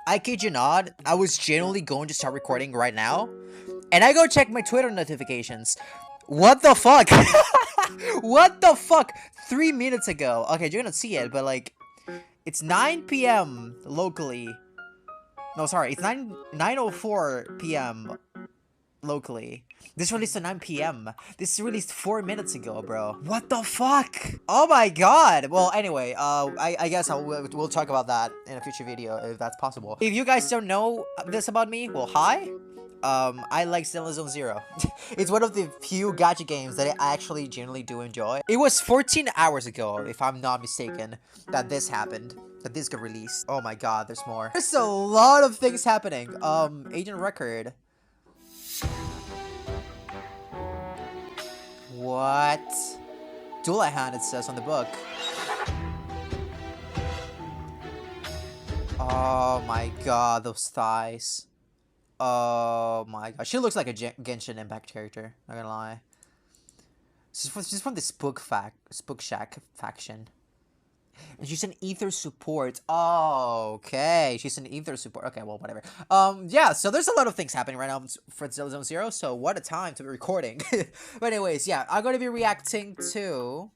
I kid you not, I was genuinely going to start recording right now, and I go check my Twitter notifications. What the fuck? What the fuck? 3 minutes ago. Okay, you're gonna see it, but like, it's 9 p.m. locally. No, sorry, it's 9:04 p.m. locally. This released at 9 p.m. This released 4 minutes ago, bro. What the fuck? Oh my god. Well, anyway, I guess we'll talk about that in a future video if that's possible. If you guys don't know this about me, well, hi. I like Zenless Zone Zero. It's one of the few gacha games that I actually genuinely do enjoy. It was 14 hours ago, if I'm not mistaken, that this happened. That this got released. Oh my god, there's more. There's a lot of things happening. Agent Record. What? Dullahan, it says on the book. Oh my god, those thighs. Oh my god. She looks like a Genshin Impact character, not gonna lie. She's from the spookshack faction. And she's an ether support. Oh, okay. She's an ether support. Okay, well, whatever. Yeah, so there's a lot of things happening right now for Zenless Zone Zero, so what a time to be recording. But anyways, yeah, I'm gonna be reacting to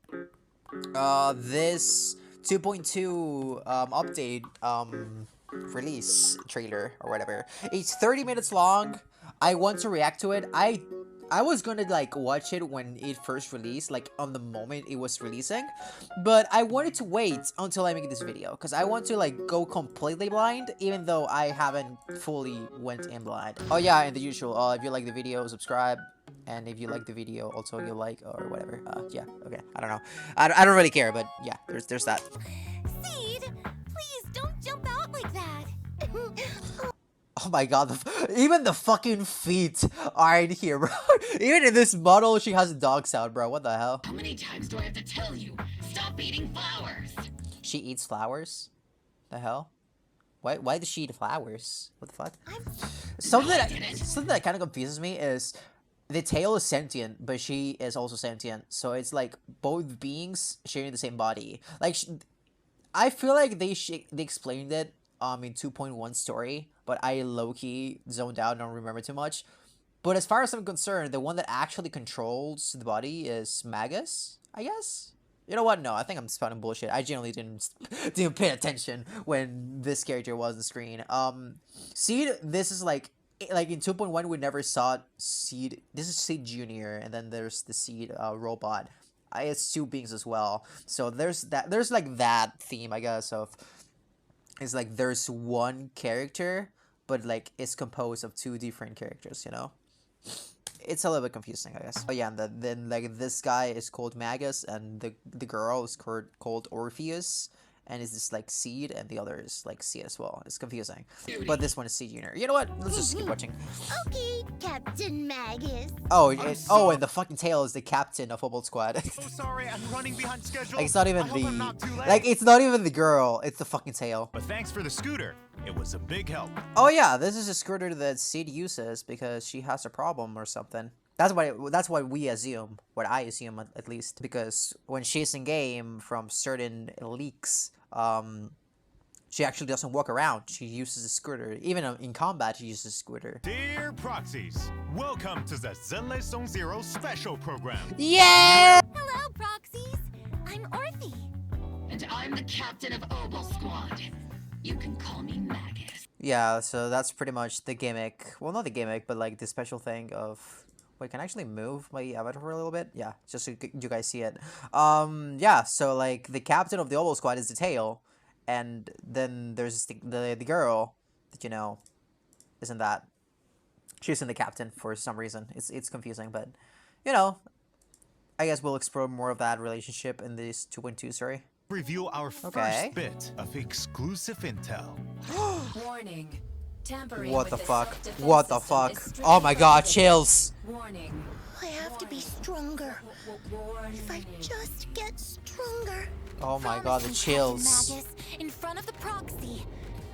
this 2.2 update release trailer or whatever. It's 30 minutes long. I want to react to it. I was gonna like watch it when it first released, like on the moment it was releasing, but I wanted to wait until I make this video because I want to like go completely blind, even though I haven't fully went in blind. Oh yeah, and the usual, if you like the video, subscribe, and if you like the video, also you like or whatever. Yeah, okay, I don't know, I don't really care, but yeah, there's that. Seed, please don't jump out like that. Oh my god, even the fucking feet are in here, bro. Even in this model, she has a dog sound, bro. What the hell? How many times do I have to tell you? Stop eating flowers! She eats flowers? The hell? Why does she eat flowers? What the fuck? Something that kind of confuses me is the tail is sentient, but she is also sentient. So it's like both beings sharing the same body. Like, I feel like they explained it in 2.1 story, but I low-key zoned out and don't remember too much. But as far as I'm concerned, the one that actually controls the body is Magus, I guess? You know what? No, I think I'm spouting bullshit. I genuinely didn't pay attention when this character was on the screen. Seed, this is like in 2.1 we never saw Seed. This is Seed Junior, and then there's the Seed robot. It's two beings as well. So there's like that theme, I guess, of it's like there's one character, but like it's composed of two different characters, you know? It's a little bit confusing, I guess. Oh yeah, and then like this guy is called Magus, and the girl is called Orpheus, and it's just like Seed, and the other is like Seed as well. It's confusing. But this one is Seed Junior. You know what? Let's just keep watching. Okay, Captain Magus. Oh, and the fucking tail is the captain of obolsquad. So sorry, I'm running behind schedule. Like, it's not even it's not even the girl. It's the fucking tail. But thanks for the scooter. It was a big help. Oh yeah, this is a scooter that Seed uses because she has a problem or something. That's what we assume. What I assume at least, because when she's in game from certain leaks, she actually doesn't walk around. She uses a scooter. Even in combat, she uses a scooter. Dear Proxies, welcome to the Zenless Zone Zero special program. Yeah! Hello, Proxies. I'm Orphie. And I'm the captain of obolsquad. You can call me Magus. Yeah, so that's pretty much the gimmick. Well, not the gimmick, but like the special thing of... Wait, can I actually move my avatar for a little bit? Yeah, just so you guys see it. Yeah, so like the captain of the obolsquad is the tail, and then there's the girl that, you know, isn't that? She's in the captain for some reason. It's confusing, but you know, I guess we'll explore more of that relationship in this 2.2 story. Reveal our first bit of exclusive intel. Warning. Tampering What the with fuck? self-defense What the system fuck? is Oh my god, strictly chills! Warning. I have to be stronger. If I just get stronger. Oh my god, the Promise me, chills. Captain Magus, in front of the proxy,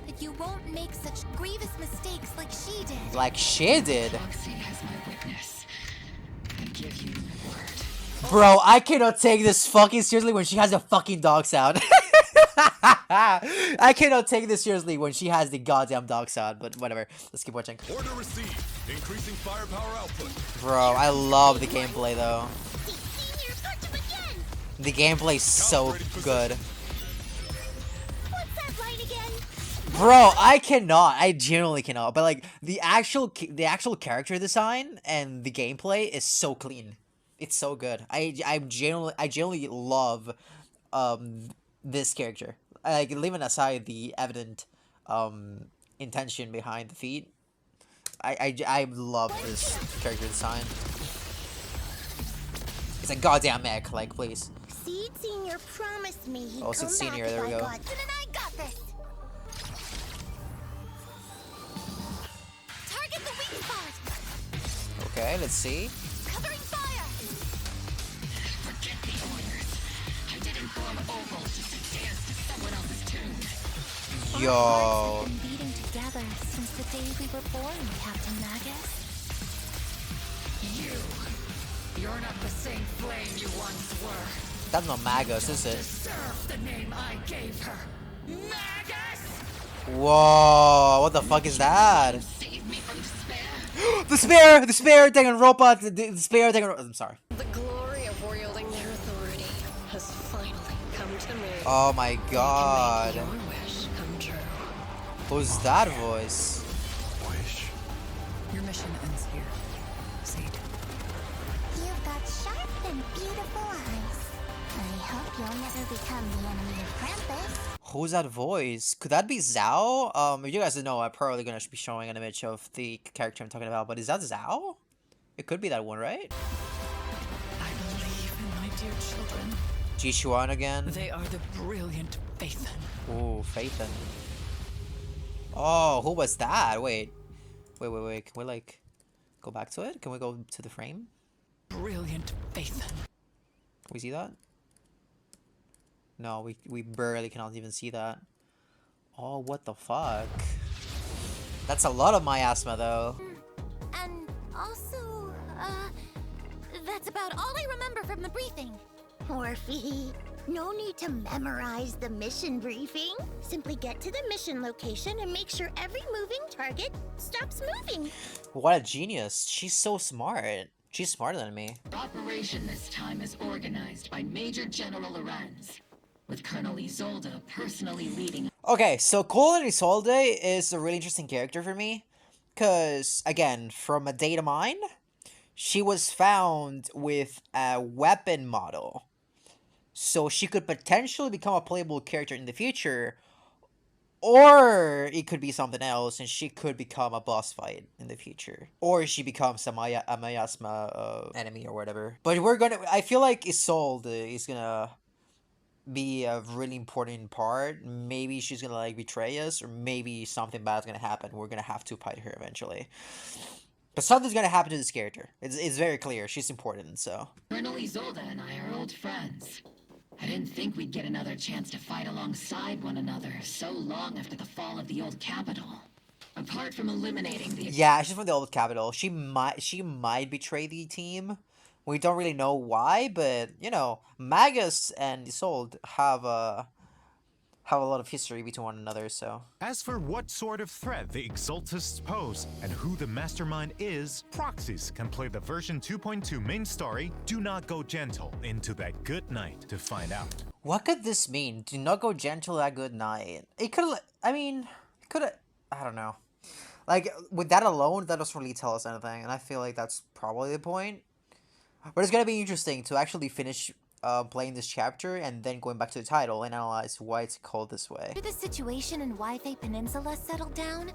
that you won't make such grievous mistakes like she did. Like she did. Proxy has my witness. I give you my word. Bro, I cannot take this fucking seriously when she has a fucking dog sound. I cannot take this seriously when she has the goddamn dog sound, but whatever. Let's keep watching. Order received. Increasing firepower output. Bro, I love the gameplay though. The gameplay is so good. What's that line again? Bro, I cannot. I genuinely cannot. But like the actual character design and the gameplay is so clean. It's so good. I genuinely love this character. Like leaving aside the evident intention behind the feat. I love this character design. It's a goddamn mech, like please. Seed Senior promised me he'd Oh, Seed come Senior, back there if we I go. got. Then I got this. Target the weak spot. Okay, let's see. Covering fire. Forget the orders. I didn't form Opal just to dance to someone else's tune. Yo. Our hearts have been beating together since the day we were born, Captain Magus. You're not the same flame you once were. That's not Magus, is it? Deserve the name I gave her. Magus! Whoa, what the fuck is that? Save me from despair. The spare taking robot, the spare taking. I'm sorry. The glory of wielding their authority has finally come to me. Oh my god. Your wish come true. Who's that voice? Wish. Your mission ends here. Seed. You've got sharp and beautiful eyes. I hope you'll never become the enemy of Krampus. Who's that voice? Could that be Zhao? If you guys don't know, I'm probably gonna be showing an image of the character I'm talking about, but is that Zhao? It could be that one, right? I believe in my dear children. Jishuan again? They are the brilliant Phaethon. Ooh, Phaethon. Oh, who was that? Wait. Can we like go back to it? Can we go to the frame? Brilliant Phaethon. Can we see that? No, we barely cannot even see that. Oh, what the fuck? That's a lot of miasma though. And also, that's about all I remember from the briefing. Orphie, no need to memorize the mission briefing. Simply get to the mission location and make sure every moving target stops moving. What a genius. She's so smart. She's smarter than me. Operation this time is organized by Major General Reruns, with Colonel Isolde personally leading. Okay, so Colonel Isolde is a really interesting character for me. Because, again, from a data mine, she was found with a weapon model. So she could potentially become a playable character in the future. Or it could be something else, and she could become a boss fight in the future. Or she becomes a miasma enemy or whatever. But I feel like Isolde is gonna be a really important part. Maybe she's gonna like betray us, or maybe something bad's gonna happen. We're gonna have to fight her eventually. But something's gonna happen to this character. It's very clear. She's important, so. Colonel Isolde and I are old friends. I didn't think we'd get another chance to fight alongside one another so long after the fall of the old capital. Apart from eliminating the... Yeah, she's from the old capital. She might betray the team. We don't really know why, but you know, Magus and Isolde have a lot of history between one another, so. As for what sort of threat the Exaltists pose and who the mastermind is, proxies can play the version 2.2 main story Do Not Go Gentle into that good night to find out. What could this mean? Do not go gentle that good night. It could, I don't know. Like, with that alone, that doesn't really tell us anything, and I feel like that's probably the point. But it's gonna be interesting to actually finish playing this chapter and then going back to the title and analyze why it's called this way. After the situation in Wi-Fi Peninsula settled down,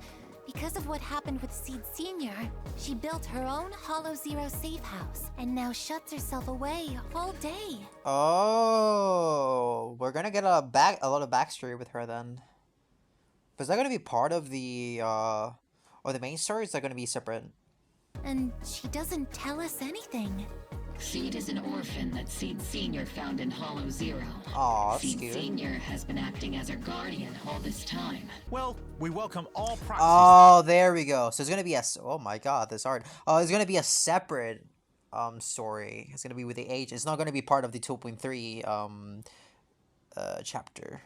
because of what happened with Seed Senior, she built her own Hollow Zero safe house and now shuts herself away all day. Oh, we're gonna get a lot of backstory with her then. But is that gonna be part of the main story? Or is that gonna be separate? And she doesn't tell us anything. Seed is an orphan that Seed Senior found in Hollow Zero. Aw, that's Seed cute. Senior has been acting as her guardian all this time. Well, we welcome all proxies. Oh, there we go. So it's gonna be oh my god, this art. Oh, it's gonna be a separate story. It's gonna be with the age. It's not gonna be part of the 2.3 chapter.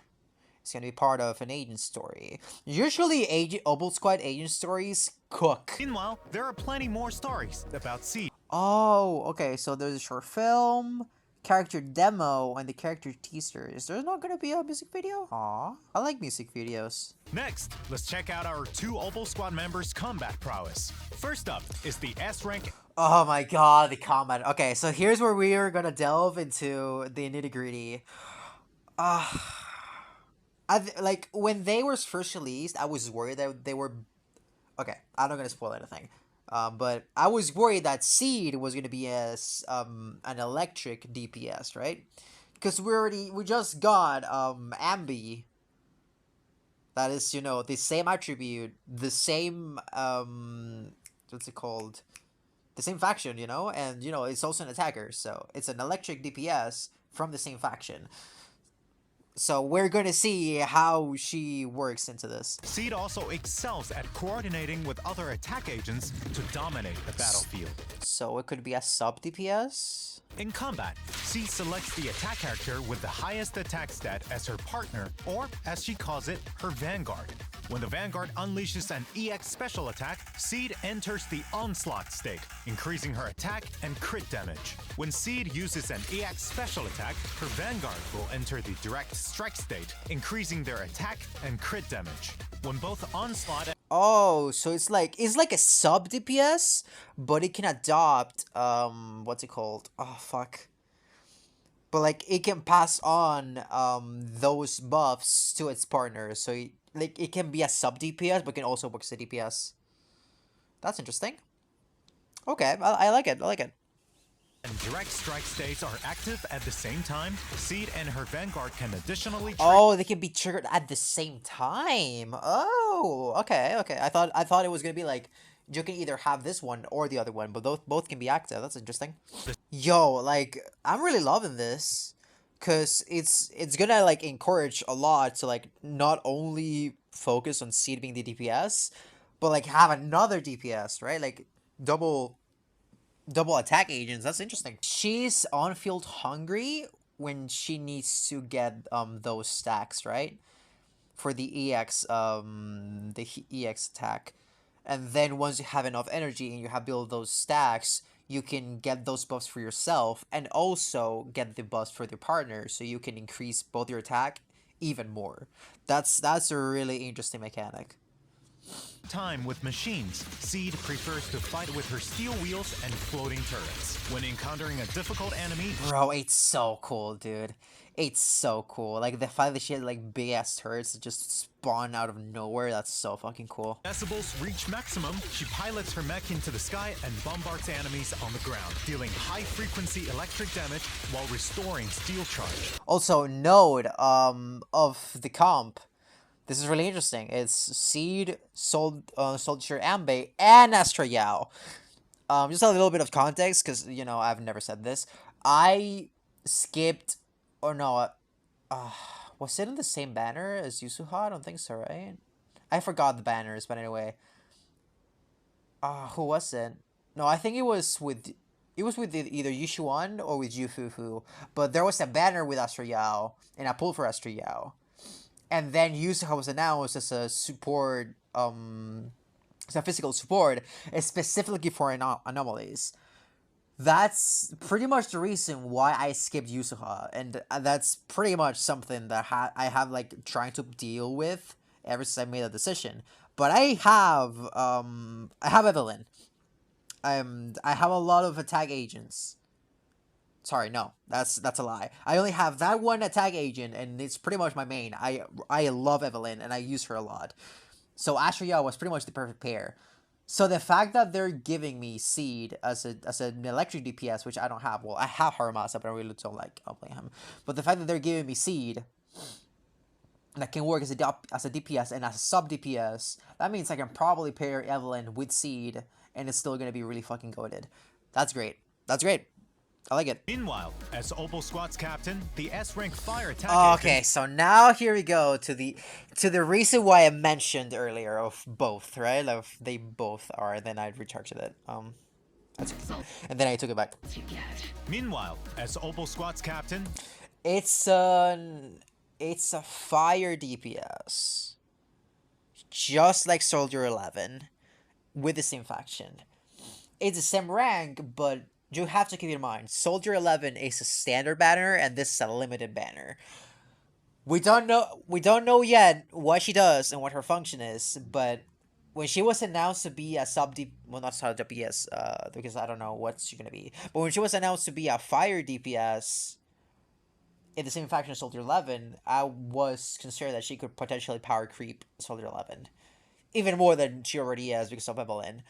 It's gonna be part of an agent story. Usually, obolsquad agent stories cook. Meanwhile, there are plenty more stories about Seed. Oh, okay. So there's a short film, character demo, and the character teaser. Is there not gonna be a music video? Aw, I like music videos. Next, let's check out our 2 obolsquad members' combat prowess. First up is the S rank. Oh my god, the combat. Okay, so here's where we are gonna delve into the nitty-gritty. Like, when they were first released, I was worried that they were... Okay, I'm not gonna spoil anything. But I was worried that Seed was gonna be an electric DPS, right? Because we just got Ambi. That is, you know, the same attribute, the same what's it called? The same faction, you know, and you know it's also an attacker, so it's an electric DPS from the same faction. So we're going to see how she works into this. Seed also excels at coordinating with other attack agents to dominate the battlefield. So it could be a sub DPS? In combat, Seed selects the attack character with the highest attack stat as her partner, or as she calls it, her vanguard. When the vanguard unleashes an EX special attack, Seed enters the onslaught state, increasing her attack and crit damage. When Seed uses an EX special attack, her vanguard will enter the direct strike state, increasing their attack and crit damage. When both onslaught and... Oh, so it's like a sub DPS, but it can adopt what's it called? Oh fuck. But like it can pass on those buffs to its partner, so it can be a sub DPS, but can also work as a DPS. That's interesting. Okay, I like it. I like it. And direct strike states are active at the same time. Seed and her vanguard can additionally... Oh, they can be triggered at the same time. Oh, okay, okay. I thought it was gonna be like you can either have this one or the other one, but both can be active. That's interesting. Yo, like I'm really loving this, cause it's gonna like encourage a lot to like not only focus on Seed being the DPS, but like have another DPS, right? Like double attack agents. That's interesting. She's on field hungry when she needs to get those stacks, right? For the EX EX attack. And then once you have enough energy and you have built those stacks, you can get those buffs for yourself and also get the buffs for your partner, so you can increase both your attack even more. That's a really interesting mechanic. Time with machines, Seed prefers to fight with her steel wheels and floating turrets. When encountering a difficult enemy... Bro, it's so cool, dude. It's so cool. Like, the fact that she had, like, big-ass turrets that just spawn out of nowhere, that's so fucking cool. Decibels reach maximum, she pilots her mech into the sky and bombards enemies on the ground, dealing high-frequency electric damage while restoring steel charge. Also, note of the comp. This is really interesting. It's Seed, Soldier Ambe, and Astra Yao. Just a little bit of context, because, you know, I've never said this. I skipped, or no, was it in the same banner as Yusuha? I don't think so, right? I forgot the banners, but anyway. Who was it? No, I think it was with either Yushuan or with Yufufu. But there was a banner with Astra Yao, and I pulled for Astra Yao. And then Yusuha was announced as a support, as a physical support, specifically for anomalies. That's pretty much the reason why I skipped Yusuha, and that's pretty much something that I have like trying to deal with ever since I made a decision. But I have Evelyn. I have a lot of attack agents. Sorry, no, that's a lie. I only have that one attack agent, and it's pretty much my main. I love Evelyn, and I use her a lot. So Astra Yao was pretty much the perfect pair. So the fact that they're giving me Seed as an electric DPS, which I don't have. Well, I have Haramasa, but I really don't like playing him. But the fact that they're giving me Seed that can work as a DPS and as a sub DPS, that means I can probably pair Evelyn with Seed, and it's still gonna be really fucking goated. That's great. That's great. I like it. Meanwhile, as obolsquad's captain, the S-rank fire attack... Okay, so now here we go to the reason why I mentioned earlier of both, right? Of they both are, then I recharged it. And then I took it back. Meanwhile, as obolsquad's captain... It's It's a fire DPS. Just like Soldier 11. With the same faction. It's the same rank, but you have to keep in mind, Soldier 11 is a standard banner, and this is a limited banner. We don't know yet what she does and what her function is, but when she was announced to be a well, not sub DPS, because I don't know what she's gonna be, but when she was announced to be a fire DPS in the same faction as Soldier 11, I was concerned that she could potentially power creep Soldier 11, even more than she already is because of Evelyn.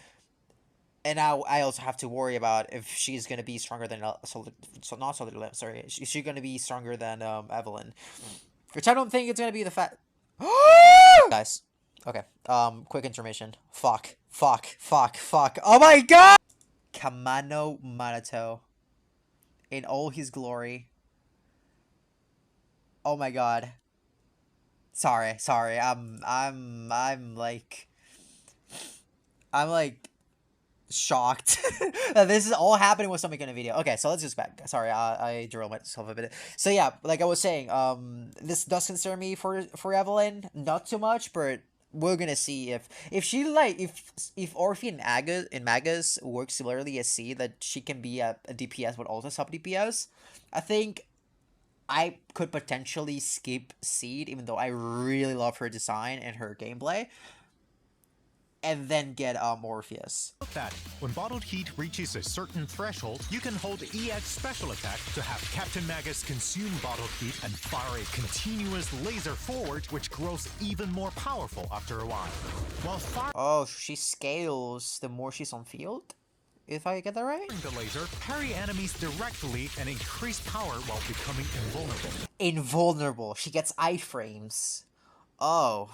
And now I also have to worry about if she's gonna be stronger than not Soldier 11. Sorry, is she gonna be stronger than Evelyn? Which I don't think it's gonna be the fact. Guys, okay. Quick information. Fuck. Oh my god! Komano Manato, in all his glory. Oh my god. Sorry. I'm like shocked that this is all happening with something in a video. Okay, so let's just back. Sorry, I drilled myself a bit. So yeah, like I was saying, this does concern me for Evelyn, not too much, but we're gonna see if she like if Orphie and Magus work similarly as C, that she can be a DPS but also sub DPS. I think I could potentially skip Seed, even though I really love her design and her gameplay, and then get Orpheus. That when bottled heat reaches a certain threshold, you can hold EX special attack to have Captain Magus consume bottled heat and fire a continuous laser forward, which grows even more powerful after a while. While firing Oh, she scales the more she's on field? If I get that right? the laser, parry enemies directly and increase power while becoming invulnerable. Invulnerable. She gets iframes. Oh.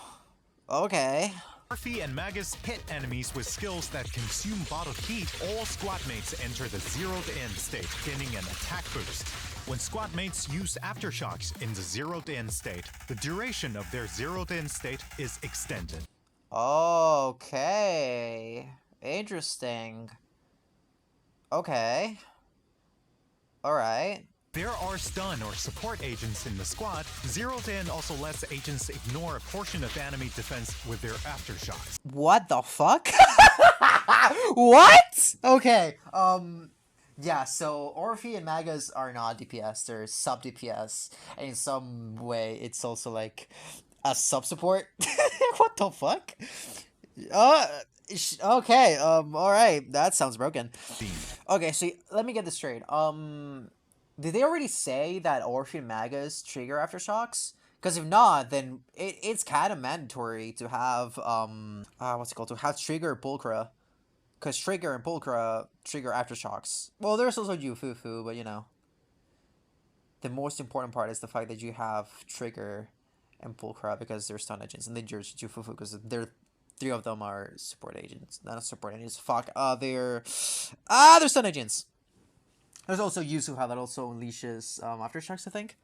Okay. Orphie and Magus hit enemies with skills that consume bottled heat. All squad mates enter the zeroed in state, gaining an attack boost. When squad mates use aftershocks in the zeroed in state, the duration of their zeroed in state is extended. Okay. Interesting. Okay. Alright. There are stun or support agents in the squad. Zeroed in also lets agents ignore a portion of enemy defense with their aftershocks. What the fuck? What? Okay. Yeah, so Orphie and Magus are not DPS, they're sub DPS. And in some way, it's also like a sub support. What the fuck? Okay, alright, that sounds broken. Okay, so let me get this straight. Did they already say that Orphie and Magus trigger aftershocks? Because if not, then it's kind of mandatory to have, what's it called? To have Trigger and Pulchra. Because Trigger and Pulchra trigger aftershocks. Well, there's also Jufufu, but you know. The most important part is the fact that you have Trigger and Pulchra because they're stun agents. And then there's Jufufu because three of them are support agents. Not support agents, fuck. They're stun agents. There's also Yusuha that also unleashes aftershocks, I think.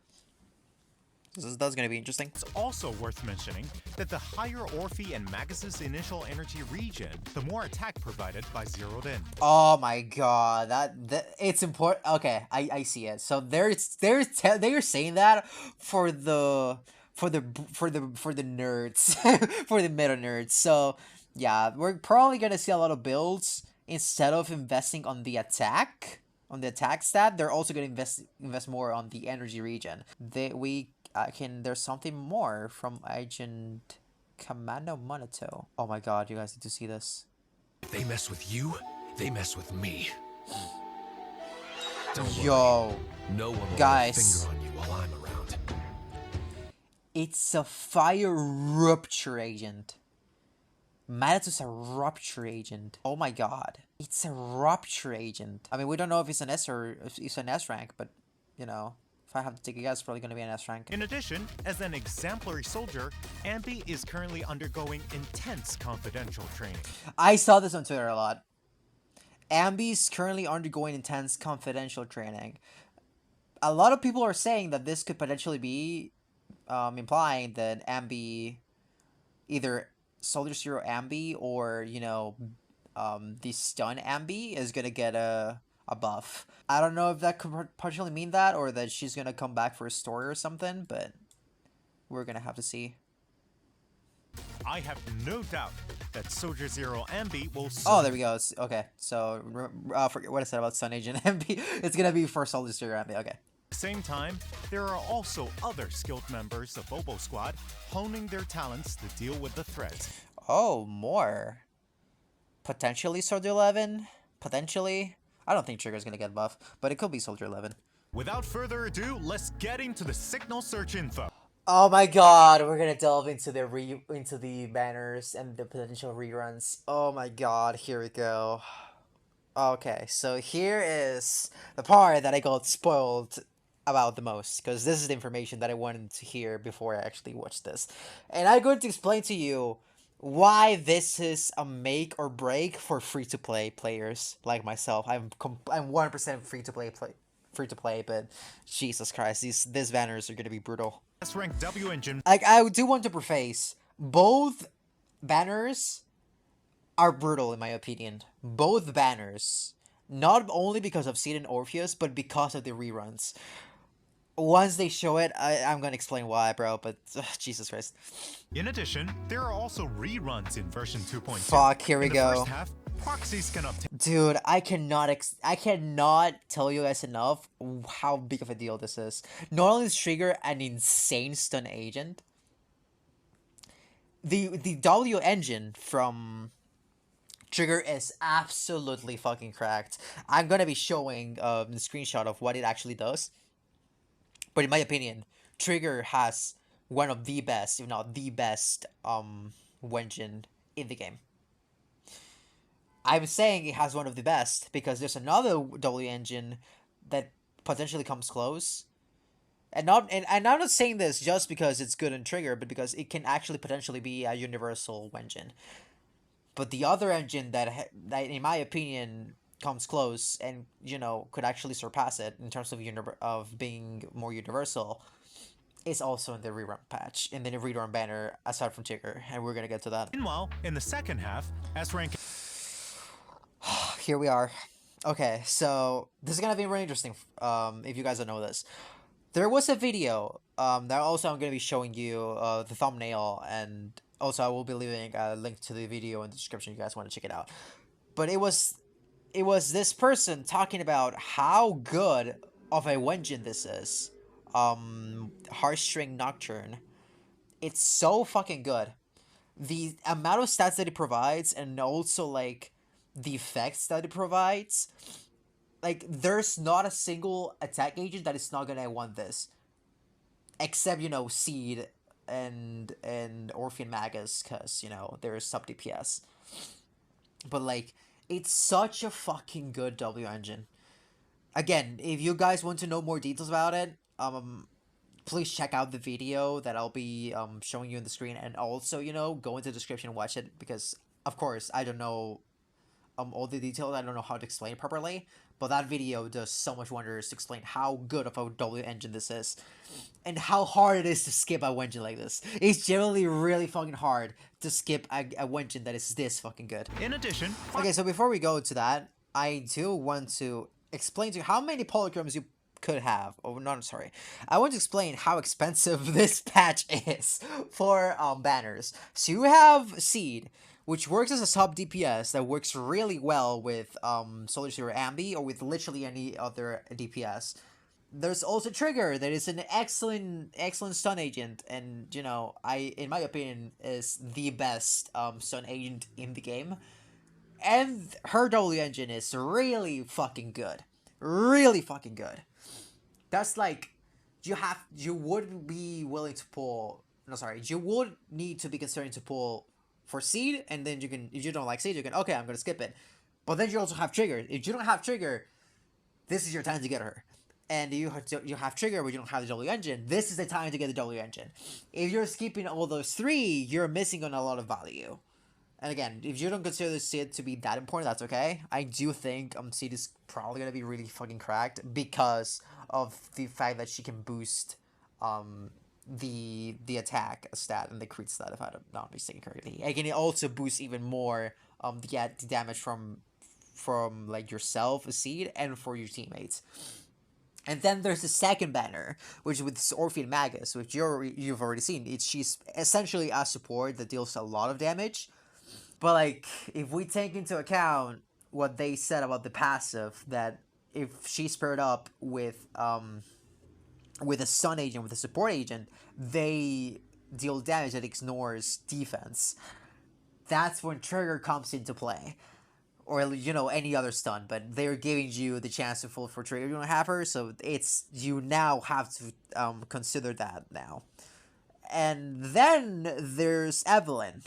That's gonna be interesting. It's also worth mentioning that the higher Orphie and Magus' initial energy regen, the more attack provided by zeroed in. Oh my god, that it's important. Okay, I see it. So they're saying that for the nerds, for the meta nerds. So yeah, we're probably gonna see a lot of builds instead of investing on the attack. On the attack stat, they're also going to invest more on the energy regen. There's something more from Agent Komano Manato. Oh my god, you guys need to see this. If they mess with you, they mess with me. Don't Yo, worry. No one will guys, lay a finger on you while I'm around. It's a fire rupture agent. Manato's a rupture agent. Oh my god. It's a rupture agent. I mean, we don't know if it's an S or if it's an S rank, but, you know, if I have to take a guess, it's probably going to be an S rank. In addition, as an exemplary soldier, Ambi is currently undergoing intense confidential training. I saw this on Twitter a lot. Ambi's currently undergoing intense confidential training. A lot of people are saying that this could potentially be implying that Ambi either Soldier Zero Ambi or, you know, the stun Ambi is gonna get a buff. I don't know if that could partially mean that or that she's gonna come back for a story or something, but we're gonna have to see. I have no doubt that Soldier Zero Ambi will. Oh, there we go. Okay, so forget what I said about Sun Agent Ambi. It's gonna be for Soldier Zero Ambi. Okay. At the same time, there are also other skilled members of obolsquad honing their talents to deal with the threats. Oh, more. Potentially Soldier 11. Potentially. I don't think Trigger's gonna get buff, but it could be Soldier 11. Without further ado, let's get into the signal search info. Oh my god, we're gonna delve into the banners and the potential reruns. Oh my god, here we go. Okay, so here is the part that I got spoiled about the most, because this is the information that I wanted to hear before I actually watched this. And I'm going to explain to you why this is a make or break for free-to-play players like myself. I'm 1% free-to-play, but Jesus Christ, these banners are gonna be brutal. S-rank W engine. Like, I do want to preface, both banners are brutal in my opinion. Both banners. Not only because of Seed and Orpheus, but because of the reruns. Once they show it, I'm gonna explain why, bro, but Jesus Christ. In addition, there are also reruns in version 2.2. Fuck, here we go. In the first half, proxies can obtain. Dude, I cannot tell you guys enough how big of a deal this is. Not only is Trigger an insane stun agent, the W engine from Trigger is absolutely fucking cracked. I'm gonna be showing the screenshot of what it actually does. But in my opinion, Trigger has one of the best, if not the best, engine in the game. I'm saying it has one of the best because there's another W engine that potentially comes close. And I'm not saying this just because it's good in Trigger, but because it can actually potentially be a universal engine. But the other engine that in my opinion comes close and, you know, could actually surpass it in terms of being more universal is also in the rerun patch, in the rerun banner aside from Trigger, and we're gonna get to that. Meanwhile, in the second half, S-rank. Here we are. Okay, so this is gonna be really interesting. If you guys don't know this, there was a video that also I'm gonna be showing you the thumbnail, and also I will be leaving a link to the video in the description if you guys want to check it out. But it was this person talking about how good of a engine this is. Heartstring Nocturne. It's so fucking good. The amount of stats that it provides, and also like the effects that it provides, like there's not a single attack agent that is not gonna want this, except, you know, Seed and Orphie and Magus, because, you know, there's sub DPS. But like, it's such a fucking good W engine. Again, if you guys want to know more details about it, please check out the video that I'll be showing you on the screen, and also, you know, go into the description and watch it, because of course I don't know all the details. I don't know how to explain it properly, but that video does so much wonders to explain how good of a W engine this is, and how hard it is to skip a engine like this. It's generally really fucking hard to skip a engine that is this fucking good. In addition, okay, so before we go to that, I do want to explain to you how many polychromes you could have. Oh, no, I'm sorry. I want to explain how expensive this patch is for banners. So you have Seed, which works as a sub DPS that works really well with Soldier Zero Ambi or with literally any other DPS. There's also Trigger, that is an excellent stun agent, and, you know, in my opinion, is the best stun agent in the game. And her W engine is really fucking good. Really fucking good. That's like, you would be willing to pull, you would need to be considering to pull for Seed, and then you can, if you don't like Seed, you can, okay, I'm gonna skip it. But then you also have Trigger. If you don't have Trigger, this is your time to get her. And you have Trigger, but you don't have the W engine, this is the time to get the W engine. If you're skipping all those three, you're missing on a lot of value. And again, if you don't consider Seed to be that important, that's okay. I do think Seed is probably gonna be really fucking cracked because of the fact that she can boost the attack stat and the crit stat, if I'm not mistaken correctly. And can also boost even more the damage from like yourself, a Seed, and for your teammates. And then there's the second banner, which with Orphie and Magus, which you've already seen. She's essentially a support that deals a lot of damage. But like, if we take into account what they said about the passive, that if she's paired up with a stun agent, with a support agent, they deal damage that ignores defense. That's when trigger comes into play. Or, you know, any other stun, but they're giving you the chance to full for trigger. You don't have her, so you now have to consider that now. And then there's Evelyn.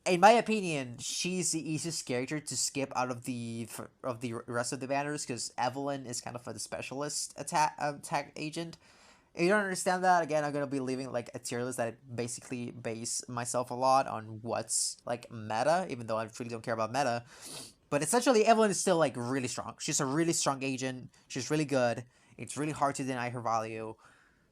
In my opinion, she's the easiest character to skip out of the rest of the banners, because Evelyn is kind of the specialist attack agent. If you don't understand that, again, I'm going to be leaving like a tier list that I basically base myself a lot on what's like meta, even though I really don't care about meta. But essentially, Evelyn is still, like, really strong. She's a really strong agent. She's really good. It's really hard to deny her value.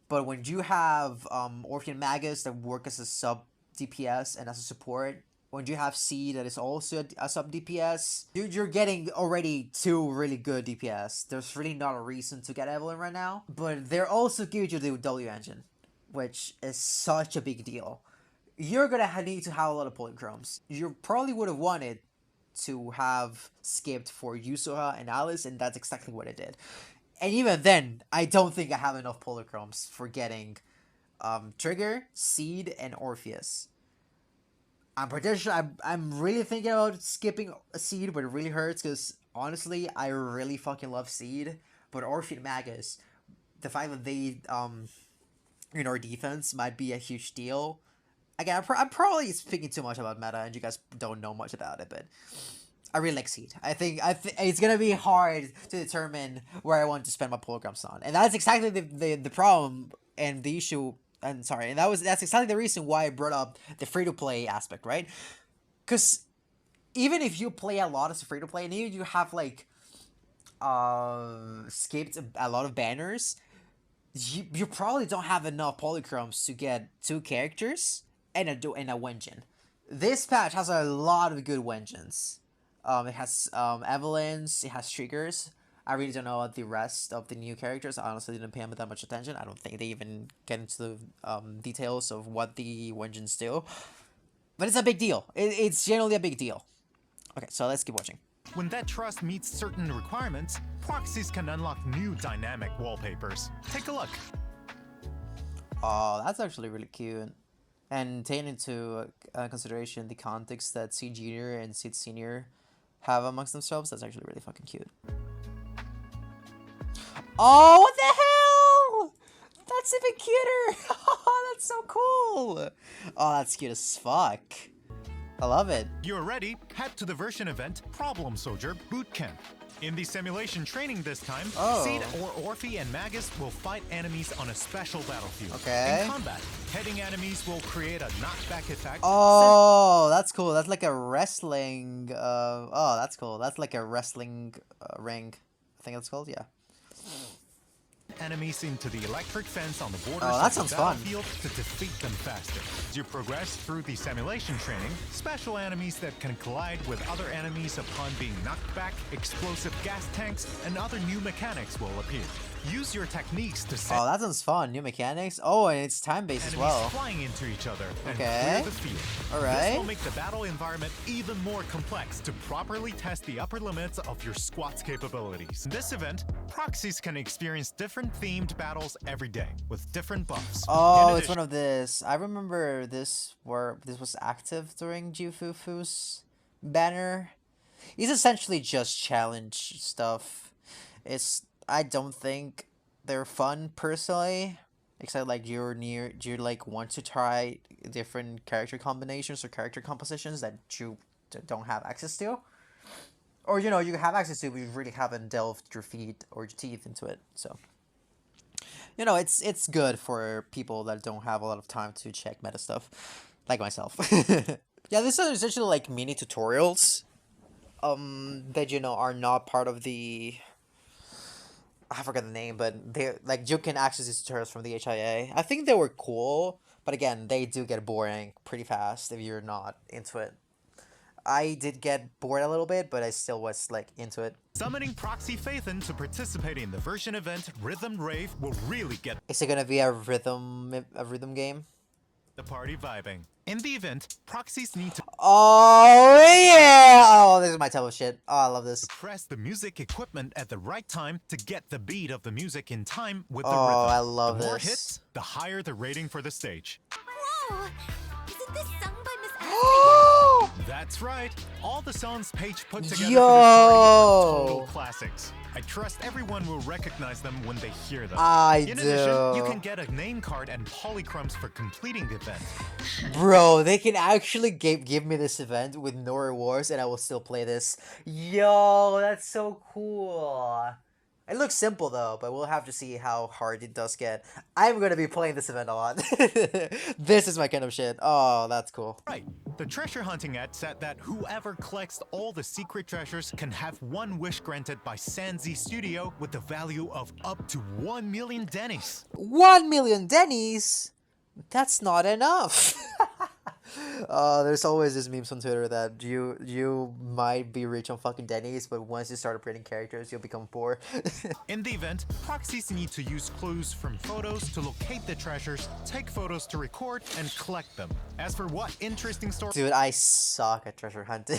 But when you have Orphie and Magus that work as a sub-DPS and as a support, when you have C that is also a sub-DPS, you're getting already 2 really good DPS. There's really not a reason to get Evelyn right now. But they're also giving you the W engine, which is such a big deal. You're going to need to have a lot of polychromes. You probably would have wanted to have skipped for Yusuha and Alice, and that's exactly what I did. And even then, I don't think I have enough polychromes for getting Trigger, Seed, and Orpheus. I'm pretty sure I'm really thinking about skipping a Seed, but it really hurts because honestly, I really fucking love Seed. But Orphie and Magus, the fact that they ignore defense might be a huge deal. Again, I'm probably speaking too much about meta, and you guys don't know much about it, but I really like Seed. I think it's gonna be hard to determine where I want to spend my polygrams on, and that's exactly the problem and the issue. And sorry, and that's exactly the reason why I brought up the free to play aspect, right? Because even if you play a lot as a free to play, and even you have like skipped a lot of banners, you probably don't have enough polychromes to get 2 characters and a Wenjin. This patch has a lot of good Wenjins. It has Evelyns, it has Triggers. I really don't know about the rest of the new characters. I honestly didn't pay them that much attention. I don't think they even get into the details of what the Wenjins do. But it's a big deal. It's generally a big deal. Okay, so let's keep watching. When that trust meets certain requirements, proxies can unlock new dynamic wallpapers. Take a look. Oh, that's actually really cute. And taking into consideration the context that Seed Junior and Seed Senior have amongst themselves, that's actually really fucking cute. Oh, what the hell? That's even cuter. Oh, that's so cool. Oh, that's cute as fuck. I love it. You're ready? Head to the version event Problem Soldier Bootcamp. In the simulation training this time, Seed or Orphie and Magus will fight enemies on a special battlefield. Okay. In combat, hitting enemies will create a knockback effect. Oh, that's cool. That's like a wrestling. Oh, that's cool. That's like a wrestling ring. I think it's called. Yeah. Enemies into the electric fence on the borders that of the sounds fun. battlefield to defeat them faster. As you progress through the simulation training, special enemies that can collide with other enemies upon being knocked back, explosive gas tanks, and other new mechanics will appear. Use your techniques to set that sounds fun. New mechanics. Oh, and it's time-based as enemies well. flying into each other and Okay. clear the field. Alright. This will make the battle environment even more complex to properly test the upper limits of your squad's capabilities. In this event, proxies can experience different themed battles every day with different buffs. Oh, it's one of this. I remember this was active during Jufufu's banner. It's essentially just challenge stuff. I don't think they're fun personally, except like you like want to try different character combinations or character compositions that you don't have access to, or you have access to, but you really haven't delved your feet or your teeth into it. So it's good for people that don't have a lot of time to check meta stuff, like myself. Yeah, this is essentially like mini tutorials, that are not part of the. I forgot the name, but they like you can access these tutorials from the HIA. I think they were cool, but again, they do get boring pretty fast if you're not into it. I did get bored a little bit, but I still was like into it. Summoning Proxy Phaethon to participate in the version event Rhythm Rave will really get Is it gonna be a rhythm game? the party vibing. In the event, proxies need to Oh yeah! Oh, this is my type of shit. Oh, I love this. press the music equipment at the right time to get the beat of the music in time with the Oh, rhythm. I love The more this. hits, the higher the rating for the stage. Whoa! Isn't this sung by Miss Ashley? That's right. All the songs Paige put together for this Yo! party are total classics. I trust everyone will recognize them when they hear them. I In addition, you do. can get a name card and polychromes for completing the event. Bro, they can actually give me this event with no rewards and I will still play this. Yo, that's so cool. It looks simple though, but we'll have to see how hard it does get. I'm gonna be playing this event a lot. This is my kind of shit. Oh, that's cool. Right. The treasure hunting ad said that whoever collects all the secret treasures can have one wish granted by Sanzi Studio with the value of up to 1 million Dennies. 1 million Denny's? That's not enough. There's always this memes on Twitter that you might be rich on fucking Denny's, but once you start upgrading characters, you'll become poor. In the event, proxies need to use clues from photos to locate the treasures, take photos to record, and collect them. As for what interesting story Dude, I suck at treasure hunting.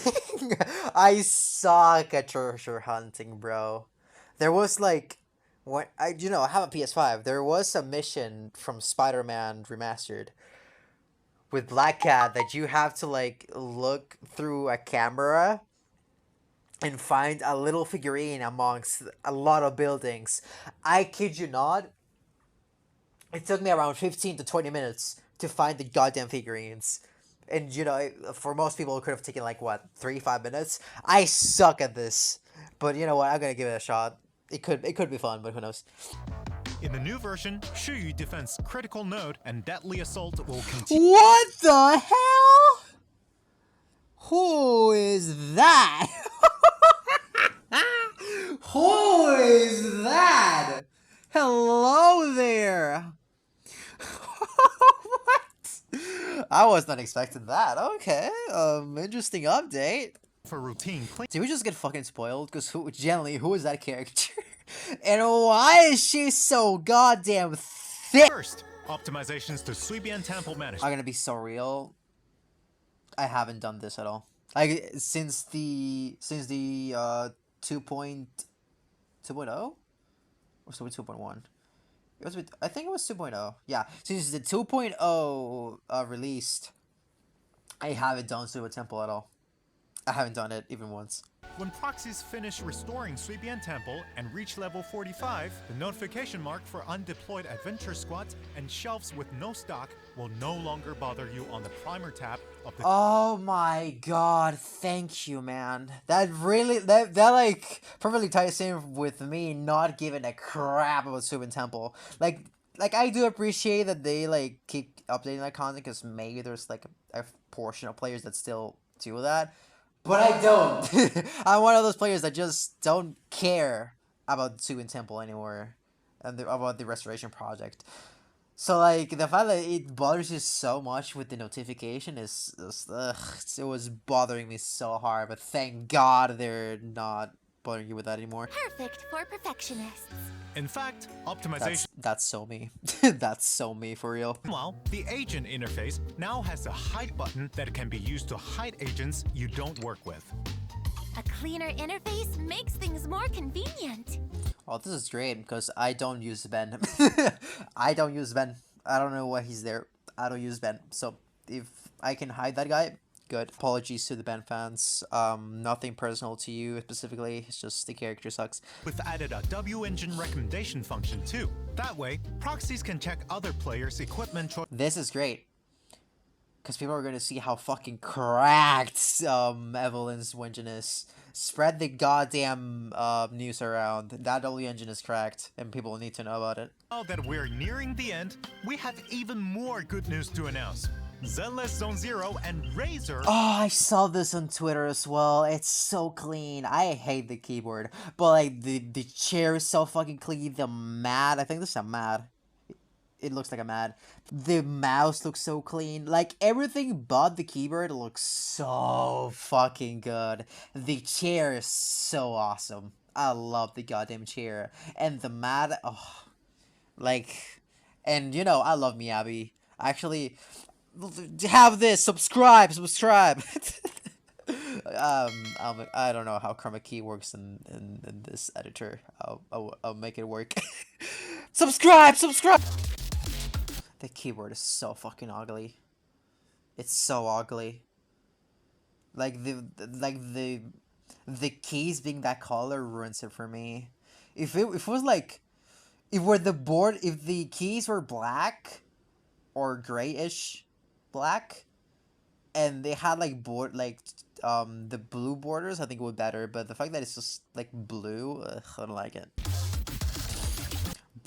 I suck at treasure hunting, bro. There was like, when I have a PS5. There was a mission from Spider-Man Remastered with Black Cat that you have to like look through a camera and find a little figurine amongst a lot of buildings. I kid you not. It took me around 15 to 20 minutes to find the goddamn figurines. And for most people it could have taken like what, 3-5 minutes. I suck at this. But you know what, I'm gonna give it a shot. It could be fun, but who knows. In the new version, shiyudefense critical node and deadly assault will continue. What the hell? Who is that? Who is that? Hello there. What? I was not expecting that. Okay, interesting update. For routine clean. Did we just get fucking spoiled? Because who is that character? And why is she so goddamn thick? First, optimizations to Suibian Temple management. I'm gonna be so real. I haven't done this at all. Like since the 2.0 or so 2.1. I think it was 2.0. Yeah, since the 2.0 released, I haven't done Suibian Temple at all. I haven't done it even once. When proxies finish restoring Suibian Temple and reach level 45, the notification mark for undeployed adventure squads and shelves with no stock will no longer bother you on the primer tab of the Oh my god, thank you, man. That really, that like perfectly ties in with me not giving a crap about Suibian Temple. Like I do appreciate that they like keep updating that content because maybe there's like a portion of players that still do that. But I don't. I'm one of those players that just don't care about Suibian Temple anymore and about the restoration project. So like the fact that it bothers you so much with the notification is it was bothering me so hard. But thank God they're not bothering you with that anymore. Perfect for perfectionists. In fact, optimization. That's so me. That's so me for real. Meanwhile, the agent interface now has a hide button that can be used to hide agents you don't work with. A cleaner interface makes things more convenient. Oh, this is great because I don't use Ben. I don't use Ben. I don't know why he's there. I don't use Ben. So if I can hide that guy, good. Apologies to the Ben fans. Nothing personal to you specifically. It's just the character sucks. We've added a W engine recommendation function too. That way, proxies can check other players' equipment choice. This is great. Because people are going to see how fucking cracked Evelyn's engine is. Spread the goddamn news around. That W engine is cracked, and people need to know about it. Now that we're nearing the end, we have even more good news to announce. Zenless Zone Zero and Razor. Oh, I saw this on Twitter as well. It's so clean. I hate the keyboard, but like the chair is so fucking clean. The mat, I think this is a mat. it looks like a mad. The mouse looks so clean. Like, everything but the keyboard looks so fucking good. The chair is so awesome. I love the goddamn chair. And the mad, oh, like, and you know, I love Miyabi. Actually, have this, subscribe. I don't know how chroma key works in this editor. I'll make it work. subscribe. The keyboard is so fucking ugly. It's so ugly. Like the keys being that color ruins it for me. If it was like, if the keys were black or grayish black, and they had like the blue borders, I think it would be better. But the fact that it's just like blue, ugh, I don't like it.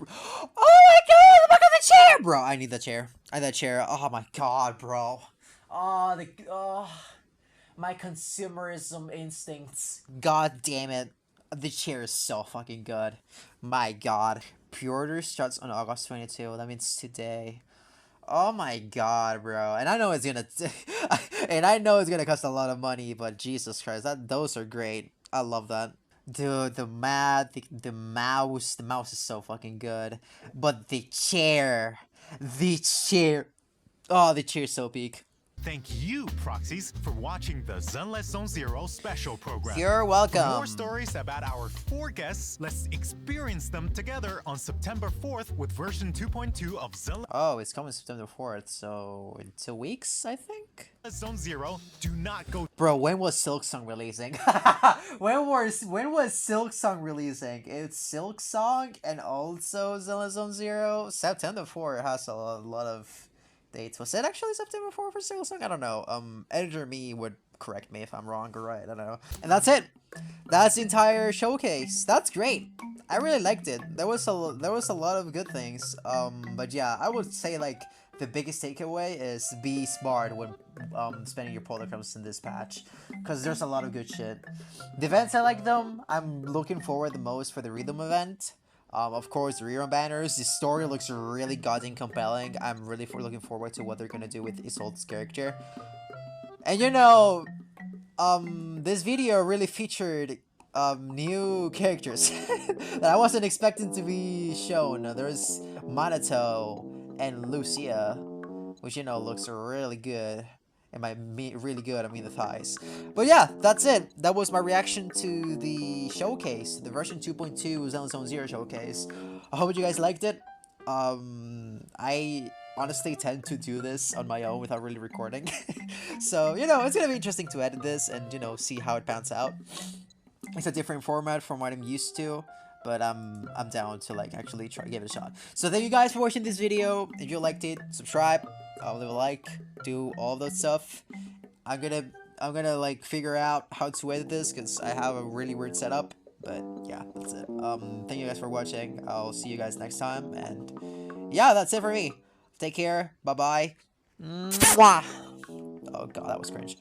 Oh my god, look at the chair, bro! I need the chair. That chair. Oh my god, bro. Oh, my consumerism instincts. God damn it. The chair is so fucking good. My god. Pre-order starts on August 22. That means today. Oh my god, bro. And I know it's gonna cost a lot of money, but Jesus Christ, those are great. I love that. Dude, the mouse is so fucking good. But the chair, oh, the chair's so peak. Thank you, Proxies, for watching the Zenless Zone Zero special program. You're welcome. For more stories about our 4 guests, let's experience them together on September 4th with version 2.2 of Zenless. Oh, it's coming September 4th, so in 2 weeks, I think? Zone Zero. Do not go. Bro, when was Silk Song releasing? when was Silk Song releasing? It's Silk Song and also Zenless Zone Zero. September 4 has a lot of dates. Was it actually September 4 for Silk Song? I don't know. Editor me would correct me if I'm wrong or right. I don't know. And that's it. That's the entire showcase. That's great. I really liked it. There was a lot of good things. But yeah, I would say like the biggest takeaway is be smart when spending your polychromes in this patch, because there's a lot of good shit. The events, I like them. I'm looking forward the most for the Rhythm event. Of course, the rerun banners. The story looks really goddamn compelling. I'm really looking forward to what they're gonna do with Isolde's character. And you know, this video really featured new characters that I wasn't expecting to be shown. There's Manato and Lucia, which, you know, looks really good. And by really good, I mean the thighs. But yeah, that's it. That was my reaction to the showcase, the version 2.2 Zenless Zone Zero showcase. I hope you guys liked it. I honestly tend to do this on my own without really recording. So, you know, it's gonna be interesting to edit this and, you know, see how it pans out. It's a different format from what I'm used to, but I'm down to like actually try to give it a shot. So thank you guys for watching this video. If you liked it, subscribe, leave a like, do all that stuff. I'm gonna like figure out how to edit this because I have a really weird setup. But yeah, that's it. Thank you guys for watching. I'll see you guys next time, and yeah, that's it for me. Take care. Bye bye. Mwah. Oh god, that was cringe.